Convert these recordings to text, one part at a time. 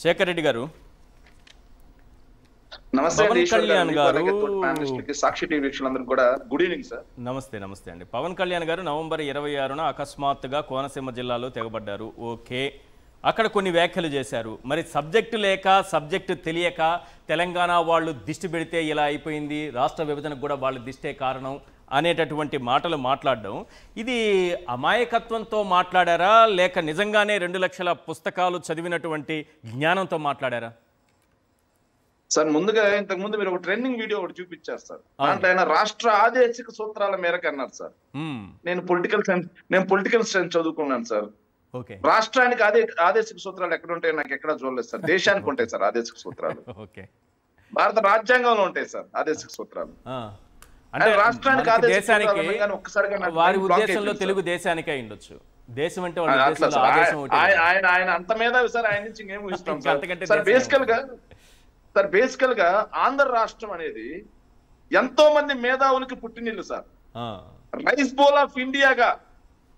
శేఖర్ రెడ్డి గారు, నమస్తే పవన్ అండి, ఈశ్వర్ కళ్యాణ్ గారు గారు సాక్షి టీవీ వీక్షకులందరూ కూడా గుడ్ ఈవినింగ్ సార్. నమస్తే నమస్తే అండి. పవన్ కళ్యాణ్ గారు నవంబర్ 26న అకస్మాత్తుగా కోనసీమ జిల్లాలో తెగబడ్డారు. ఓకే, అక్కడ కొన్ని వ్యాఖ్యలు చేశారు. మరి సబ్జెక్టు లేక సబ్జెక్టు తెలియక తెలంగాణ వాళ్ళు దిష్టి పెడితే ఇలా అయిపోయింది, రాష్ట్ర విభజనకు కూడా వాళ్ళ దిష్టే కారణం అనేటటువంటి మాటలు మాట్లాడడం, ఇది అమాయకత్వంతో మాట్లాడారా లేక నిజంగానే 2 లక్షల పుస్తకాలు చదివినటువంటి జ్ఞానంతో మాట్లాడారా? సార్ ముందుగా ఇంతకు ముందు మీరు ఒక ట్రెండింగ్ వీడియో ఒకటి చూపించారు సార్. దాంట్లో ఆయన రాష్ట్ర ఆదేశిక సూత్రాల మేరకు అన్నారు సార్. నేను పొలిటికల్ సైన్స్ చదువుకున్నాను సార్. ఓకే, రాష్ట్రానికి ఆదేశిక సూత్రాలు ఎక్కడ ఉంటాయి నాకు ఎక్కడ చూడలేదు సార్. దేశానికి ఉంటాయి సార్ ఆదేశిక సూత్రాలు. ఓకే, భారత రాజ్యాంగంలో ఉంటాయి సార్ ఆదేశిక సూత్రాలు. అంటే రాష్ట్రానికి దేశానికి వారి ఉద్దేశంలో తెలుగు దేశానికే ఉండొచ్చు. దేశం అంటే ఆయన అంత మేధావి సార్. ఆయన నుంచి ఇంకేం ఇష్టం సార్. బేసికల్ గా ఆంధ్ర రాష్ట్రం అనేది ఎంతో మంది మేధావులకి పుట్టినిల్లు సార్. రైస్ బౌల్ ఆఫ్ ఇండియాగా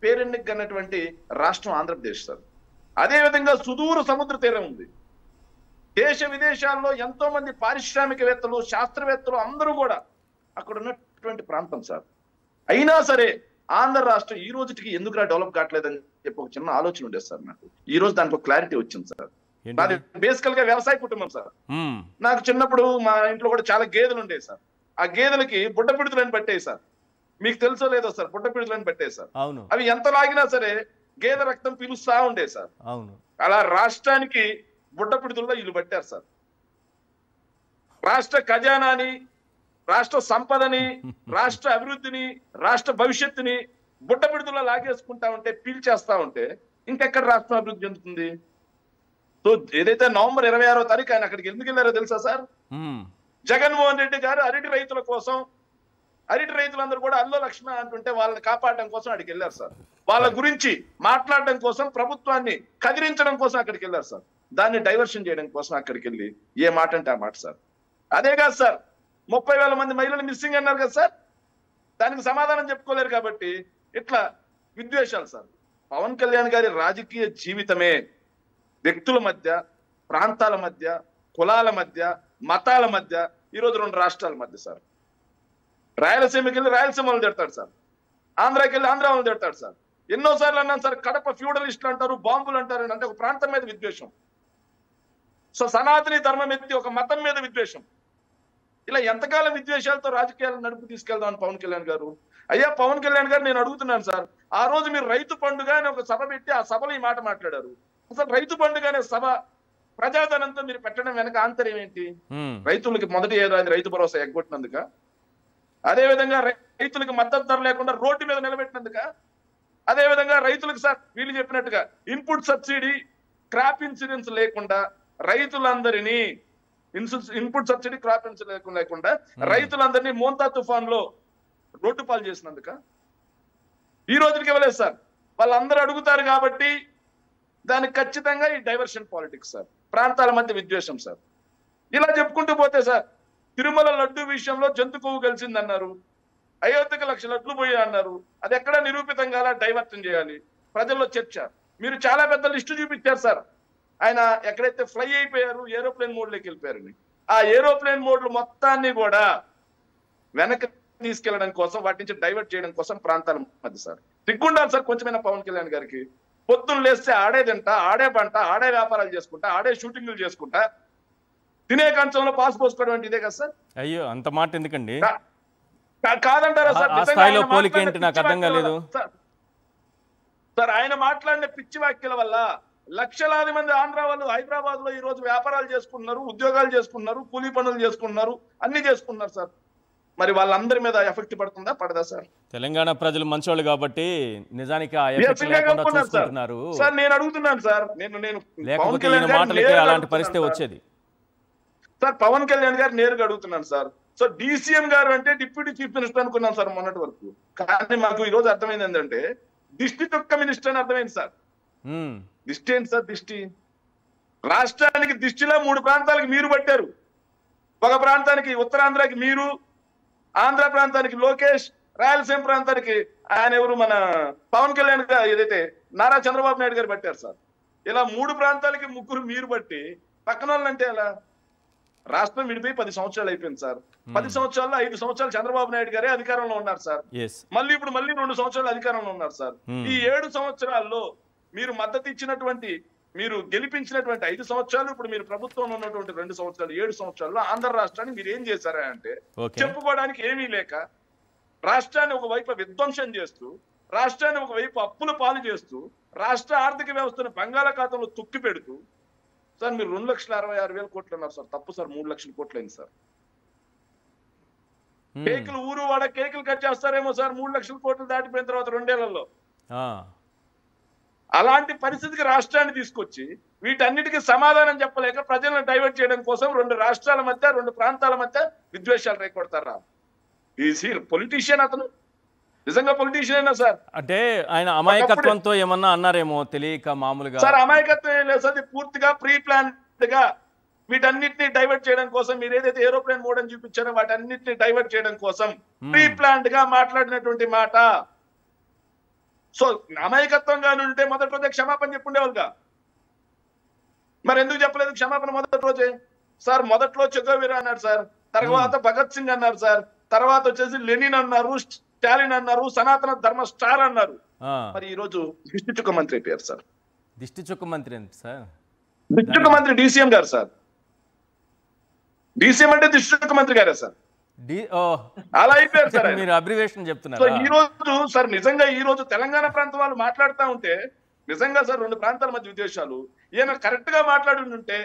పేరెన్నికన్నటువంటి రాష్ట్రం ఆంధ్రప్రదేశ్ సార్. అదే విధంగా సుదూర సముద్ర తీరం ఉంది. దేశ విదేశాల్లో ఎంతో మంది పారిశ్రామికవేత్తలు, శాస్త్రవేత్తలు అందరూ కూడా అక్కడ ఉన్నటువంటి ప్రాంతం సార్. అయినా సరే ఆంధ్ర రాష్ట్రం ఈ రోజుకి ఎందుకు డెవలప్ కావట్లేదని చెప్పి ఒక చిన్న ఆలోచన ఉండేది సార్ నాకు. ఈ రోజు దానికి ఒక క్లారిటీ వచ్చింది సార్. నాది బేసికల్ గా వ్యవసాయ కుటుంబం సార్. నాకు చిన్నప్పుడు మా ఇంట్లో కూడా చాలా గేదెలు ఉండేవి సార్. ఆ గేదెలకి బుడ్డ పిడుతులని పట్టేవి సార్. మీకు తెలుసో లేదో సార్, బుడ్డ పిడుతులని పట్టేవి సార్. అవి ఎంత లాగినా సరే గేదె రక్తం పిలుస్తా ఉండే సార్. అలా రాష్ట్రానికి బుడ్డ పిడుతుల్లో వీళ్ళు పట్టారు సార్. రాష్ట్ర ఖజానాని, రాష్ట్ర సంపదని, రాష్ట్ర అభివృద్ధిని, రాష్ట్ర భవిష్యత్తుని బుట్ట పిడుదల లాగేసుకుంటా ఉంటే, పీల్చేస్తా ఉంటే ఇంకెక్కడ రాష్ట్రం అభివృద్ధి చెందుతుంది? సో ఏదైతే నవంబర్ 26వ తారీఖు ఆయన అక్కడికి ఎందుకు వెళ్ళారో తెలుసా సార్? జగన్మోహన్ రెడ్డి గారు అరటి రైతుల కోసం, అరటి రైతులందరూ కూడా అల్లో లక్ష్మణ అంటుంటే వాళ్ళని కాపాడడం కోసం అక్కడికి వెళ్ళారు సార్. వాళ్ళ గురించి మాట్లాడడం కోసం, ప్రభుత్వాన్ని కదిలించడం కోసం అక్కడికి వెళ్ళారు సార్. దాన్ని డైవర్షన్ చేయడం కోసం అక్కడికి వెళ్ళి ఏ మాట అంటే ఆ మాట సార్. అదే కాదు సార్, 30,000 మంది మహిళలు మిస్సింగ్ అన్నారు కదా సార్. దానికి సమాధానం చెప్పుకోలేరు కాబట్టి ఇట్లా విద్వేషాలు సార్. పవన్ కళ్యాణ్ గారి రాజకీయ జీవితమే వ్యక్తుల మధ్య, ప్రాంతాల మధ్య, కులాల మధ్య, మతాల మధ్య, ఈరోజు 2 రాష్ట్రాల మధ్య సార్. రాయలసీమకి వెళ్ళి రాయలసీమ వాళ్ళు తిడతాడు సార్, ఆంధ్రాకి వెళ్ళి ఆంధ్ర వాళ్ళు తిడతాడు సార్. ఎన్నోసార్లు అన్నాను సార్, కడప ఫ్యూడలిస్టులు అంటారు, బాంబులు అంటారు అంటే ఒక ప్రాంతం మీద విద్వేషం. సో సనాతని ధర్మం ఎత్తి ఒక మతం మీద విద్వేషం. ఇలా ఎంతకాలం విద్వేషాలతో రాజకీయాలను నడుపు తీసుకెళ్దామని పవన్ కళ్యాణ్ గారు. అయ్యా పవన్ కళ్యాణ్ గారు, నేను అడుగుతున్నాను సార్, ఆ రోజు మీరు రైతు పండుగ అని ఒక సభ పెట్టి ఆ సభలో ఈ మాట మాట్లాడారు. అసలు రైతు పండుగ అనే సభ ప్రజాధనంతో మీరు పెట్టడం వెనక ఆంతర్యం ఏంటి? రైతులకి మొదటి ఏడాది రైతు భరోసా ఎగ్గొట్టినందుక, అదే విధంగా రైతులకు మద్దతు ధర లేకుండా రోడ్డు మీద నిలబెట్టినందుక, అదే విధంగా రైతులకు సార్ వీళ్ళు చెప్పినట్టుగా ఇన్పుట్ సబ్సిడీ, క్రాప్ ఇన్సూరెన్స్ లేకుండా రైతులందరినీ, ఇన్పుట్ సబ్సిడీ, క్రాప్ ఇన్సూరెన్స్ లేకుండా రైతులందరినీ మోంతా తుఫాన్ లో రోడ్డు పాలు చేసినందుక ఈ రోజుకి ఇవ్వలేదు సార్. వాళ్ళందరూ అడుగుతారు కాబట్టి దానికి ఖచ్చితంగా ఈ డైవర్షన్ పాలిటిక్స్ సార్, ప్రాంతాల మధ్య విద్వేషం సార్. ఇలా చెప్పుకుంటూ పోతే సార్, తిరుమల లడ్డు విషయంలో జంతు కొవ్వు కలిసిందన్నారు, 5 లక్షల లడ్లు పోయా అన్నారు. అది ఎక్కడ నిరూపితంగా డైవర్షన్ చేయాలి, ప్రజల్లో చర్చ. మీరు చాలా పెద్ద లిస్టు చూపించారు సార్. ఆయన ఎక్కడైతే ఫ్లై అయిపోయారు, ఏరోప్లేన్ మోడ్ లోకి వెళ్ళిపోయారని, ఆ ఏరోప్లేన్ మోడ్లు మొత్తాన్ని కూడా వెనక్కి తీసుకెళ్లడం కోసం, వాటి నుంచి డైవర్ట్ చేయడం కోసం ప్రాంతాల మధ్య సార్. సిగ్గుండాలి సార్ కొంచెమైనా పవన్ కళ్యాణ్ గారికి. పొద్దున్న లేస్తే ఆడే తింటా, ఆడే పంట, ఆడే వ్యాపారాలు చేసుకుంటా, ఆడే షూటింగ్లు చేసుకుంటా, తినే కంచంలో పాస్ పోసుకోవడం అంటే ఇదే కదా సార్? అయ్యో, అంత మాట ఎందుకండి? కాదంటారా సార్? నాకు అర్థం కాలేదు సార్. ఆయన మాట్లాడిన పిచ్చి వ్యాఖ్యల వల్ల లక్షలాది మంది ఆంధ్ర వాళ్ళు హైదరాబాద్ లో ఈ రోజు వ్యాపారాలు చేసుకుంటున్నారు, ఉద్యోగాలు చేసుకుంటున్నారు, కూలీ పనులు చేసుకుంటున్నారు, అన్ని చేసుకున్నారు సార్. మరి వాళ్ళందరి మీద ఎఫెక్ట్ పడుతుందా, పడదా సార్? తెలంగాణ ప్రజలు మంచోళ్ళు కాబట్టి నిజానికి ఆ ఎఫెక్ట్ లేకుండా చూస్తున్నారు సార్. నేను అడుగుతున్నాను సార్, నేను లేకపోతే ఈయన మాటలకే అలాంటి పరిస్థితి వచ్చేది సార్. పవన్ కళ్యాణ్ గారు నేరుగా అడుగుతున్నాను సార్. సో డిసిఎం గారు అంటే డిప్యూటీ చీఫ్ మినిస్టర్ అనుకున్నాం సార్ మొన్నటి వరకు. కానీ మాకు ఈ రోజు అర్థమైంది ఏంటంటే దిష్టి తొక్క మినిస్టర్ అని అర్థమైంది సార్. దిష్టి ఏంటి సార్? దిష్టి రాష్ట్రానికి దిష్టిలో 3 ప్రాంతాలకు మీరు పట్టారు. ఒక ప్రాంతానికి ఉత్తరాంధ్రకి మీరు, ఆంధ్ర ప్రాంతానికి లోకేష్, రాయలసీమ ప్రాంతానికి ఆయన ఎవరు, మన పవన్ కళ్యాణ్ గారు, ఏదైతే నారా చంద్రబాబు నాయుడు గారు పట్టారు సార్. ఇలా 3 ప్రాంతాలకి ముగ్గురు మీరు బట్టి పక్కన వాళ్ళంటే ఎలా? రాష్ట్రం విడిపోయి 10 సంవత్సరాలు అయిపోయింది సార్. 10 సంవత్సరాల్లో 5 సంవత్సరాలు చంద్రబాబు నాయుడు గారే అధికారంలో ఉన్నారు సార్. మళ్ళీ 2 సంవత్సరాలు అధికారంలో ఉన్నారు సార్. ఈ 7 సంవత్సరాల్లో మీరు మద్దతు ఇచ్చినటువంటి, మీరు గెలిపించినటువంటి 5 సంవత్సరాలు, ఇప్పుడు మీరు ప్రభుత్వంలో ఉన్నటువంటి 2 సంవత్సరాలు, 7 సంవత్సరాల్లో ఆంధ్ర రాష్ట్రాన్ని మీరు ఏం చేశారా అంటే చెప్పుకోవడానికి ఏమీ లేక, రాష్ట్రాన్ని ఒకవైపు విధ్వంసం చేస్తూ, రాష్ట్రాన్ని ఒకవైపు అప్పుల పాలు చేస్తూ, రాష్ట్ర ఆర్థిక వ్యవస్థను బంగాళాఖాతంలో తొక్కి పెడుతూ, సార్ మీరు 2,66,000 కోట్లు అన్నారు సార్. తప్పు సార్, 3 లక్షల కోట్లు అయింది సార్. కేకులు ఊరు వాడ కేకులు కట్ చేస్తారేమో సార్ 3 లక్షల కోట్లు దాటిపోయిన తర్వాత 2 ఏళ్లలో. అలాంటి పరిస్థితికి రాష్ట్రాన్ని తీసుకొచ్చి వీటన్నిటికీ సమాధానం చెప్పలేక ప్రజలను డైవర్ట్ చేయడం కోసం 2 రాష్ట్రాల మధ్య, 2 ప్రాంతాల మధ్య విద్వేషాలు రేకొడతారా? Is he politician? అతను నిజంగా పొలిటీషియన్ సార్? అంటే ఆయన అమాయకత్వంతో ఏమన్నా అన్నారేమో తెలియక మామూలుగా. సార్ అమాయకత్వం ఏం లేదు సార్, పూర్తిగా ప్రీ ప్లాన్డ్ గా వీటన్నిటిని డైవర్ట్ చేయడం కోసం, మీరు ఏదైతే ఏరోప్లేన్ మోడ్ అని చూపించారో వాటన్నిటిని డైవర్ట్ చేయడం కోసం ప్రీ ప్లాన్డ్ గా మాట్లాడినటువంటి మాట. సో అమాయకత్వంగా ఉంటే మొదటి రోజే క్షమాపణ చెప్పుండేవాళ్ళుగా. మరి ఎందుకు చెప్పలేదు క్షమాపణ మొదటి రోజే? సార్ మొదట్లో చెగోవీరా అన్నారు సార్, తర్వాత భగత్ సింగ్ అన్నారు సార్, తర్వాత వచ్చేసి లెనిన్ అన్నారు, స్టాలిన్ అన్నారు, సనాతన ధర్మ స్టార్ అన్నారు. మరి ఈ రోజు దిష్టి చుక్క మంత్రి అయిపోయారు సార్. దిష్టి చుక్క మంత్రి ఎంత సార్? దిష్టి చుక్క మంత్రి DCM గారు సార్. DCM అంటే దిష్టి చుక్క మంత్రి గారే సార్. అలా అయిపోయారు సార్. మీరు అబ్రివేషన్ చెప్తున్నారు. ఈ రోజు సార్ నిజంగా ఈ రోజు తెలంగాణ ప్రాంతం వాళ్ళు మాట్లాడుతూ ఉంటే నిజంగా సార్ 2 ప్రాంతాల మధ్య విద్వేషాలు, ఈయన కరెక్ట్ గా మాట్లాడి ఉంటే,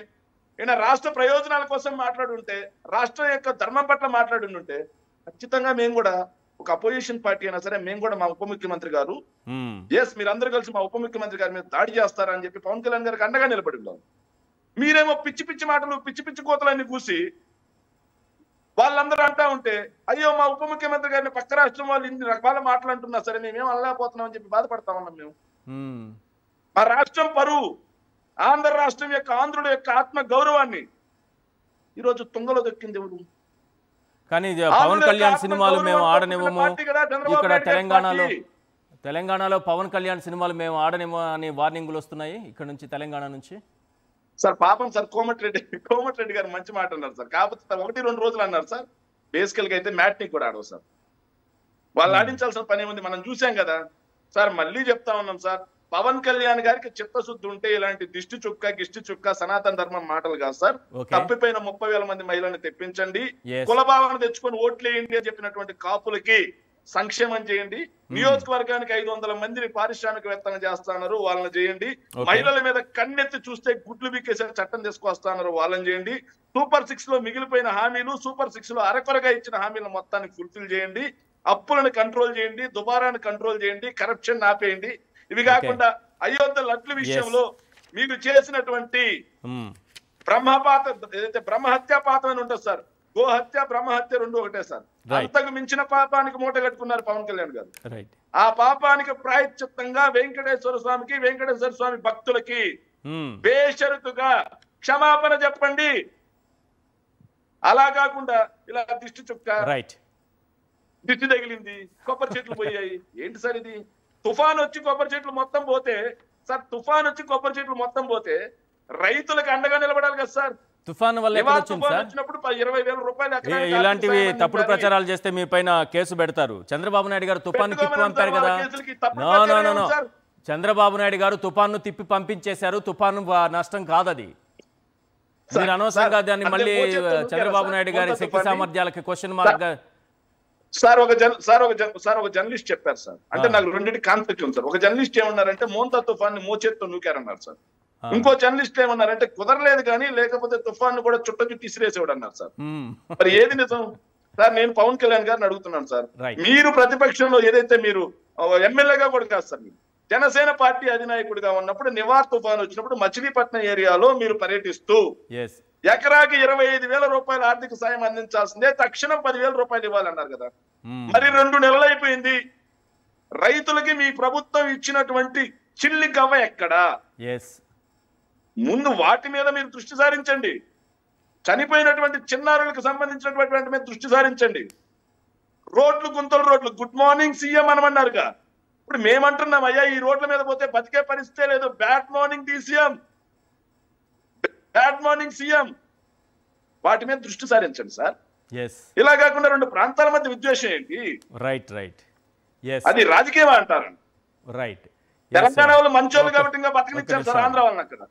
ఈయన రాష్ట్ర ప్రయోజనాల కోసం మాట్లాడి ఉంటే, రాష్ట్రం యొక్క ధర్మం పట్ల మాట్లాడి ఉంటే, ఖచ్చితంగా మేము కూడా ఒక అపోజిషన్ పార్టీ అయినా సరే మేము కూడా మా ఉప ముఖ్యమంత్రి గారు మీరందరూ కలిసి మా ఉప ముఖ్యమంత్రి గారి మీద దాడి చేస్తారని చెప్పి పవన్ కళ్యాణ్ గారికి అండగా నిలబడి ఉన్నాం. మీరేమో పిచ్చి పిచ్చి మాటలు, పిచ్చి పిచ్చి కోతలన్నీ కూసి వాళ్ళందరూ అంటా ఉంటే, అయ్యో మా ఉప ముఖ్యమంత్రి గారిని పక్క రాష్ట్రం వాళ్ళు ఇన్ని రకాల మాటలు అంటున్నా సరే మేమేం అనలేకపోతున్నాం అని చెప్పి బాధపడతా ఉన్నాం. మేము మా రాష్ట్రం పరువు, ఆంధ్ర రాష్ట్రం యొక్క, ఆంధ్రుల యొక్క ఆత్మ గౌరవాన్ని ఈరోజు తుంగలో దొక్కింది ఎవరు? కానీ పవన్ కళ్యాణ్ సినిమాలు మేము ఆడనివ్వము, ఇక్కడ తెలంగాణలో పవన్ కళ్యాణ్ సినిమాలు మేము ఆడనివ్వ అని వార్నింగులు వస్తున్నాయి ఇక్కడ నుంచి, తెలంగాణ నుంచి. సార్ పాపం సార్ కోమటిరెడ్డి గారు మంచి మాట అన్నారు సార్. కాకపోతే 1-2 రోజులు అన్నారు సార్. బేసికల్ గా అయితే మ్యాట్ని కూడా ఆడవు సార్. వాళ్ళు ఆడించాల్సిన పని ఏముంది? మనం చూసాం కదా సార్. మళ్ళీ చెప్తా ఉన్నాం సార్, పవన్ కళ్యాణ్ గారికి చిత్తశుద్ధి ఉంటే ఇలాంటి దిష్టి చుక్క, గిష్టి చుక్క, సనాతన ధర్మం మాటలు కాదు సార్. తప్పిపోయిన 30,000 మంది మహిళలను తెప్పించండి, కులభావన తెచ్చుకొని ఓట్లేయండి అని చెప్పినటువంటి కాపులకి సంక్షేమం చేయండి. నియోజకవర్గానికి 500 మందిని పారిశ్రామికవేత్తలు చేస్తున్నారు, వాళ్ళని చేయండి. మహిళల మీద కన్నెత్తి చూస్తే గుడ్లు బిక్కేసే చట్టం తీసుకొస్తున్నారు, వాళ్ళని చేయండి. సూపర్ 6 లో మిగిలిపోయిన హామీలు, సూపర్ 6 లో అరకొరగా ఇచ్చిన హామీలను మొత్తాన్ని ఫుల్ఫిల్ చేయండి. అప్పులను కంట్రోల్ చేయండి, దుబారాన్ని కంట్రోల్ చేయండి, కరప్షన్ ఆపేయండి. ఇవి కాకుండా అయోధ్య లడ్ల విషయంలో మీరు చేసినటువంటి బ్రహ్మహత్యా పాతం అని ఉంటుంది సార్. గోహత్య, బ్రహ్మహత్య 2 ఒకటే సార్. అంతకు మించిన పాపానికి మూట కట్టుకున్నారు పవన్ కళ్యాణ్ గారు. ఆ పాపానికి ప్రాయశ్చిత్తంగా వెంకటేశ్వర స్వామి భక్తులకి బేషరతుగా క్షమాపణ చెప్పండి. అలా కాకుండా ఇలా దిష్టి చుక్క, దిష్టి తగిలింది, కొబ్బరి చెట్లు పోయాయి, ఏంటి సార్ ఇది? తుఫాన్ వచ్చి కొబ్బరి చెట్లు మొత్తం పోతే సార్, తుఫాన్ వచ్చి కొబ్బరి చెట్లు మొత్తం పోతే రైతులకు అండగా నిలబడాలి కదా సార్. తుఫాన్ వల్ల వచ్చినప్పుడు 20,000 రూపాయలు. ఇలాంటివి తప్పుడు ప్రచారాలు చేస్తే మీ పైన కేసు పెడతారు. చంద్రబాబు నాయుడు గారు తుఫాను తిప్పి పంపారు కదా. నో, చంద్రబాబు నాయుడు గారు తుఫాను తిప్పి పంపించేశారు. తుఫాను నష్టం కాదది. మీరు అనవసరంగా దాన్ని మళ్ళీ చంద్రబాబు నాయుడు గారి శక్తి సామర్థ్యాలకి క్వశ్చన్ మార్క్ గా. సార్ ఒక జర్నలిస్ట్ చెప్పారు సార్. అంటే నాకు రెండింటి కాన్ఫ్లిక్ట్ ఉంది సార్. ఒక జర్నలిస్ట్ ఏమన్నారంటే మోంతా తుఫాన్ ని మోచేత్తో నూకారన్నారు సార్. ఇంకో జర్నలిస్ట్ ఏమన్నారంటే కుదరలేదు కానీ లేకపోతే తుఫాన్ ను కూడా చుట్టూ తీసిరేసేవాడు అన్నారు సార్. మరి ఏది నిజం సార్? నేను పవన్ కళ్యాణ్ గారిని అడుగుతున్నాను సార్, మీరు ప్రతిపక్షంలో ఏదైతే మీరు ఎమ్మెల్యేగా కూడా కాదు సార్, మీరు జనసేన పార్టీ అధినాయకుడిగా ఉన్నప్పుడు నివార్ తుఫాన్ వచ్చినప్పుడు మచిలీపట్నం ఏరియాలో మీరు పర్యటిస్తూ ఎకరాకి 25,000 రూపాయల ఆర్థిక సాయం అందించాల్సిందే, తక్షణం 10,000 రూపాయలు ఇవ్వాలన్నారు కదా. మరి 2 నెలలు అయిపోయింది. రైతులకి మీ ప్రభుత్వం ఇచ్చినటువంటి చిల్లి గవ్వ ఎక్కడా? ముందు వాటి మీద మీరు దృష్టి సారించండి. చనిపోయినటువంటి చిన్నారులకు సంబంధించినటువంటి మీద దృష్టి సారించండి. రోడ్లు, గుంతల రోడ్లు, గుడ్ మార్నింగ్ సీఎం అనమన్నారుగా, ఇప్పుడు మేమంటున్నాం అయ్యా ఈ రోడ్ల మీద పోతే బతికే పరిస్థితే లేదు. Bad morning DCM, bad morning CM, వాటి మీద దృష్టి సారించండి సార్. ఇలా కాకుండా రెండు ప్రాంతాల మధ్య విద్వేషం ఏంటి? రైట్ అది రాజకీయం అంటారు. రైట్. తెలంగాణ వాళ్ళు మంచోళ్ళు కాబట్టి ఇంకా బతకనిచ్చారు సార్ ఆంధ్ర వాళ్ళని అక్కడ.